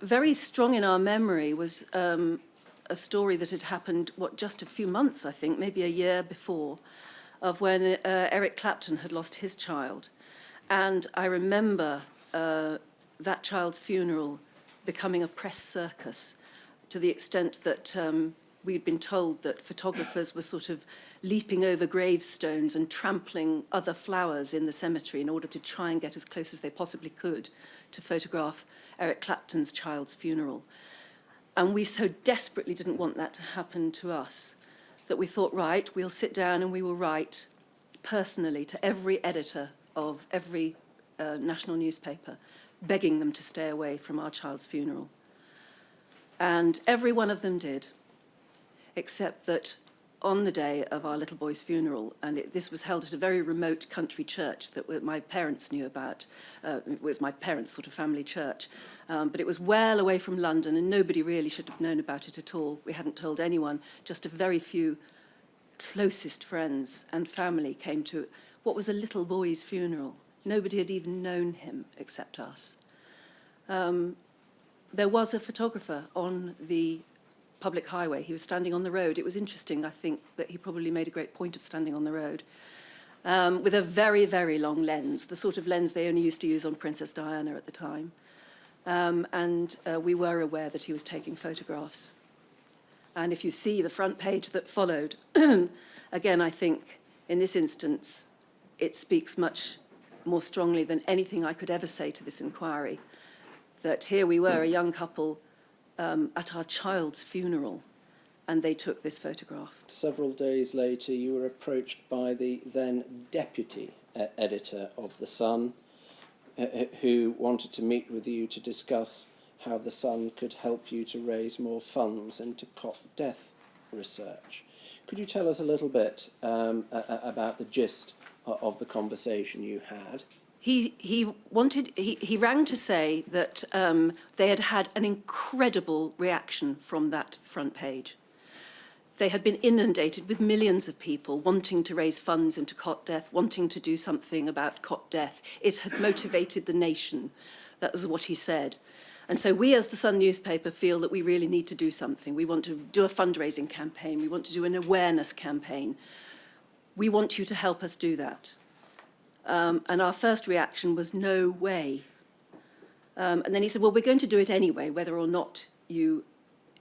very strong in our memory was a story that had happened, just a few months, I think, maybe a year before, of when Eric Clapton had lost his child. And I remember that child's funeral becoming a press circus, to the extent that we'd been told that photographers were sort of leaping over gravestones and trampling other flowers in the cemetery in order to try and get as close as they possibly could to photograph Eric Clapton's child's funeral. And we so desperately didn't want that to happen to us that we thought, right, we'll sit down and we will write personally to every editor of every national newspaper, begging them to stay away from our child's funeral. And every one of them did, except that on the day of our little boy's funeral, and this was held at a very remote country church that my parents knew about. It was my parents' sort of family church, but it was well away from London, and nobody really should have known about it at all. We hadn't told anyone. Just a very few closest friends and family came to what was a little boy's funeral. Nobody had even known him except us. There was a photographer on the public highway. He was standing on the road. It was interesting, I think, that he probably made a great point of standing on the road, with a very, very long lens, the sort of lens they only used to use on Princess Diana at the time. We were aware that he was taking photographs. And if you see the front page that followed, again, I think in this instance, it speaks much more strongly than anything I could ever say to this inquiry, that here we were, a young couple, at our child's funeral, and they took this photograph. Several days later, you were approached by the then deputy editor of The Sun, who wanted to meet with you to discuss how The Sun could help you to raise more funds into cot death research. Could you tell us a little bit about the gist of the conversation you had? He rang to say that they had had an incredible reaction from that front page. They had been inundated with millions of people wanting to raise funds into cot death, wanting to do something about cot death. It had motivated the nation. That was what he said. And so we, as the Sun newspaper, feel that we really need to do something. We want to do a fundraising campaign. We want to do an awareness campaign. We want you to help us do that. And our first reaction was, no way. And then he said, well, we're going to do it anyway, whether or not you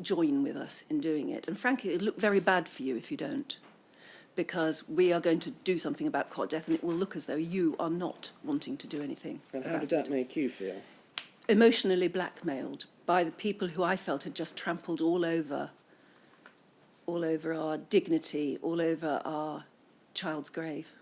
join with us in doing it. And frankly, it'll look very bad for you if you don't, because we are going to do something about cot death, and it will look as though you are not wanting to do anything. And how did that make you feel? Emotionally blackmailed by the people who I felt had just trampled all over our dignity, all over our child's grave.